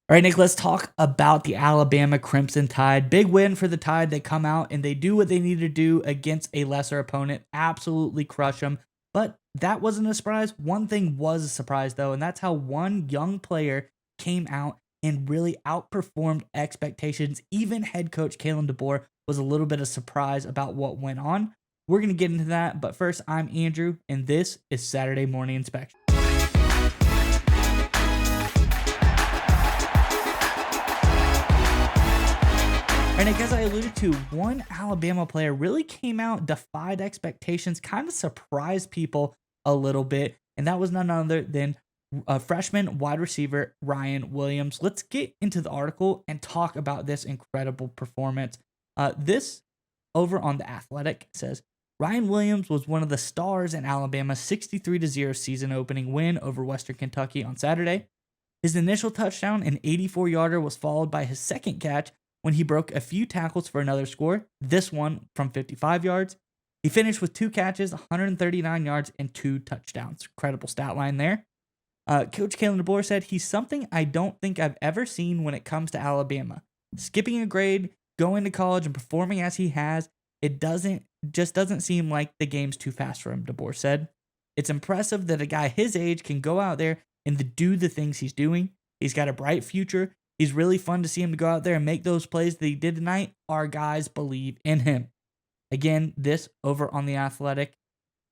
All right, Nick, let's talk about the Alabama Crimson Tide. Big win for the Tide. They come out and they do what they need to do against a lesser opponent, absolutely crush them. But that wasn't a surprise. One thing was a surprise, though, and that's how one young player came out and really outperformed expectations. Even head coach Kalen DeBoer was a little bit of surprise about what went on. We're going to get into that. But first, I'm Andrew, and this is Saturday Morning Inspection. And as I alluded to, one Alabama player really came out, defied expectations, kind of surprised people a little bit, and that was none other than freshman wide receiver Ryan Williams. Let's get into the article and talk about this incredible performance. This over on The Athletic says Ryan Williams was one of the stars in Alabama's 63-0 season opening win over Western Kentucky on Saturday. His initial touchdown, an 84-yarder, was followed by his second catch when he broke a few tackles for another score, this one from 55 yards. He finished with 2 catches, 139 yards, and 2 touchdowns. Incredible stat line there. Coach Kalen DeBoer said, he's something I don't think I've ever seen when it comes to Alabama. Skipping a grade, going to college, and performing as he has, it doesn't seem like the game's too fast for him, DeBoer said. It's impressive that a guy his age can go out there and do the things he's doing. He's got a bright future. He's really fun to see him to go out there and make those plays that he did tonight. Our guys believe in him. Again, this over on The Athletic.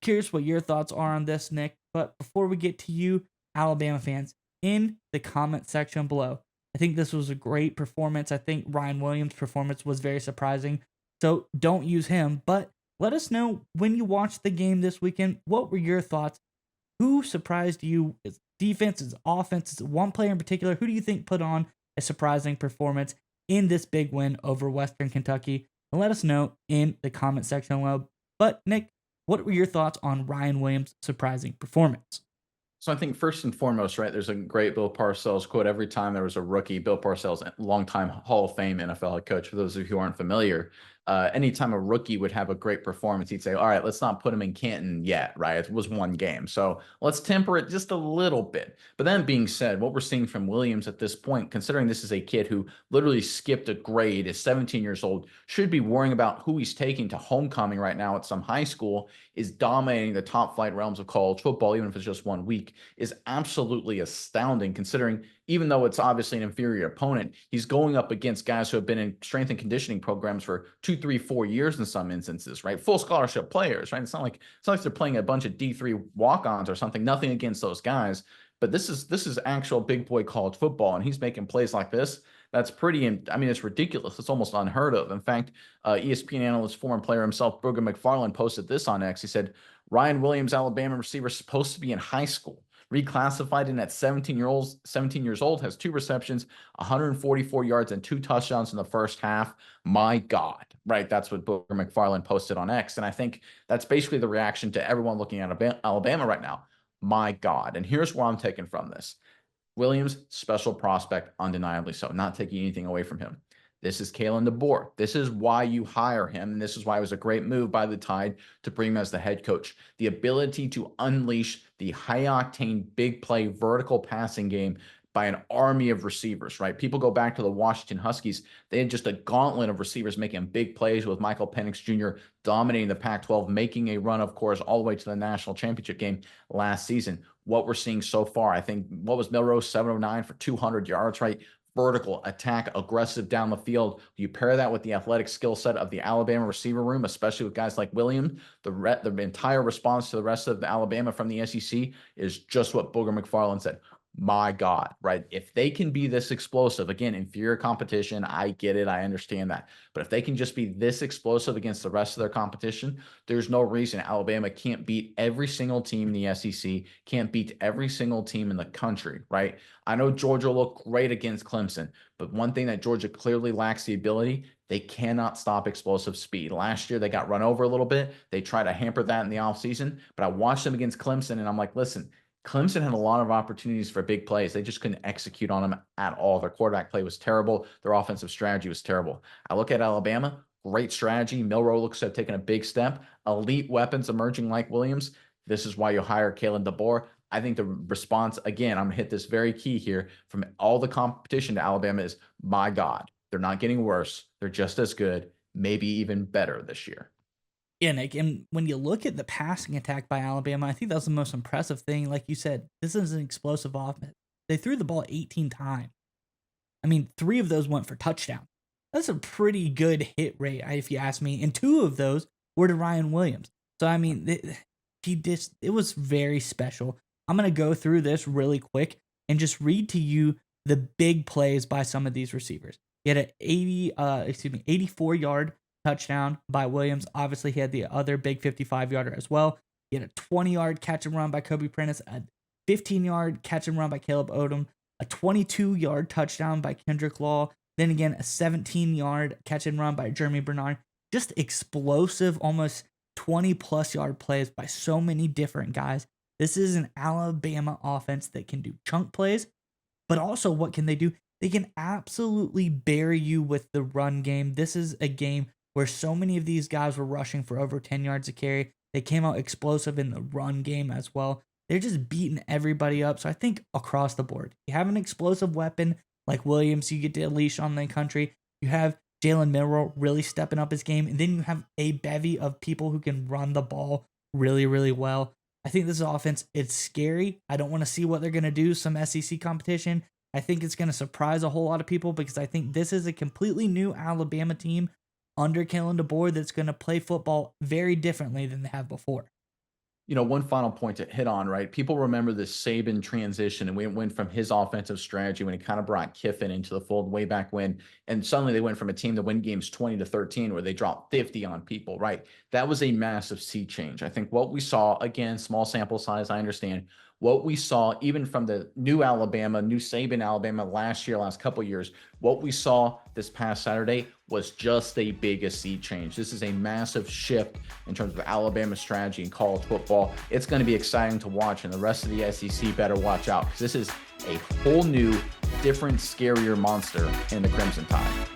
Curious what your thoughts are on this, Nick. But before we get to you, Alabama fans, in the comment section below, I think this was a great performance. I think Ryan Williams' performance was very surprising. So don't use him. But let us know when you watched the game this weekend, what were your thoughts? Who surprised you? Is defense, is offense, is one player in particular? Who do you think put on a surprising performance in this big win over Western Kentucky? And let us know in the comment section below. But Nick, what were your thoughts on Ryan Williams' surprising performance? So I think first and foremost, right, there's a great Bill Parcells quote every time there was a rookie. Bill Parcells, a longtime Hall of Fame NFL head coach, for those of you who aren't familiar. Anytime a rookie would have a great performance, he'd say, all right, let's not put him in Canton yet, right? It was one game. So let's temper it just a little bit. But that being said, what we're seeing from Williams at this point, considering this is a kid who literally skipped a grade, is 17 years old, should be worrying about who he's taking to homecoming right now at some high school, is dominating the top flight realms of college football, even if it's just 1 week, is absolutely astounding considering even though it's obviously an inferior opponent, he's going up against guys who have been in strength and conditioning programs for 2, 3, 4 years in some instances, right? Full scholarship players, right? It's not like they're playing a bunch of D3 walk-ons or something. Nothing against those guys, but this is actual big boy college football, and he's making plays like this. That's pretty, I mean, it's ridiculous. It's almost unheard of. In fact, ESPN analyst, former player himself, Booger McFarland, posted this on X. He said, Ryan Williams, Alabama receiver, supposed to be in high school, reclassified in at 17 years old, has 2 receptions, 144 yards, and 2 touchdowns in the first half. My God, right? That's what Booger McFarland posted on X. And I think that's basically the reaction to everyone looking at Alabama right now. My God. And here's where I'm taking from this. Williams, special prospect, undeniably so. Not taking anything away from him. This is Kalen DeBoer. This is why you hire him, and this is why it was a great move by the Tide to bring him as the head coach. The ability to unleash the high-octane, big play, vertical passing game by an army of receivers, right? People go back to the Washington Huskies. They had just a gauntlet of receivers making big plays with Michael Penix Jr. dominating the Pac-12, making a run, of course, all the way to the national championship game last season. What we're seeing so far, I think, what was Milrose, 709 for 200 yards, right? Vertical attack, aggressive down the field. You pair that with the athletic skill set of the Alabama receiver room, especially with guys like Williams, the entire response to the rest of Alabama from the SEC is just what Booger McFarland said. My God, right? If they can be this explosive, again, inferior competition, I get it. I understand that. But if they can just be this explosive against the rest of their competition, there's no reason Alabama can't beat every single team in the SEC, can't beat every single team in the country, right? I know Georgia looked great against Clemson, but one thing that Georgia clearly lacks the ability, they cannot stop explosive speed. Last year, they got run over a little bit. They tried to hamper that in the offseason, but I watched them against Clemson, and I'm like, listen, Clemson had a lot of opportunities for big plays. They just couldn't execute on them at all. Their quarterback play was terrible. Their offensive strategy was terrible. I look at Alabama, great strategy. Milroe looks to have taken a big step. Elite weapons emerging like Williams. This is why you hire Kalen DeBoer. I think the response, again, I'm gonna hit this very key here, from all the competition to Alabama is, my God, they're not getting worse. They're just as good, maybe even better this year. Yeah, Nick, and when you look at the passing attack by Alabama, I think that was the most impressive thing. Like you said, this is an explosive offense. They threw the ball 18 times. I mean, 3 of those went for touchdown. That's a pretty good hit rate, if you ask me. And 2 of those were to Ryan Williams. So I mean, it was very special. I'm gonna go through this really quick and just read to you the big plays by some of these receivers. He had an 84-yard touchdown by Williams. Obviously, he had the other big 55-yarder as well. He had a 20-yard catch and run by Kobe Prentice, a 15-yard catch and run by Caleb Odom, a 22-yard touchdown by Kendrick Law, then again a 17-yard catch and run by Jeremy Bernard. Just explosive, almost 20-plus yard plays by so many different guys. This is an Alabama offense that can do chunk plays, but also what can they do? They can absolutely bury you with the run game. This is a game where so many of these guys were rushing for over 10 yards a carry. They came out explosive in the run game as well. They're just beating everybody up. So I think across the board, you have an explosive weapon like Williams, you get to unleash on the country. You have Jalen Milroe really stepping up his game. And then you have a bevy of people who can run the ball really, really well. I think this offense, it's scary. I don't want to see what they're going to do, some SEC competition. I think it's going to surprise a whole lot of people because I think this is a completely new Alabama team under Kalen DeBoer that's going to play football very differently than they have before. One final point to hit on, right? People remember the Saban transition, and we went from his offensive strategy when he kind of brought Kiffin into the fold way back when, and suddenly they went from a team that win games 20-13 where they dropped 50 on people, right? That was a massive sea change. I think what we saw, again, small sample size, I understand, what we saw even from the new Saban Alabama last couple of years, what we saw this past Saturday was just a big sea change. This is a massive shift in terms of Alabama's strategy in college football. It's going to be exciting to watch, and the rest of the SEC better watch out because this is a whole new, different, scarier monster in the Crimson Tide.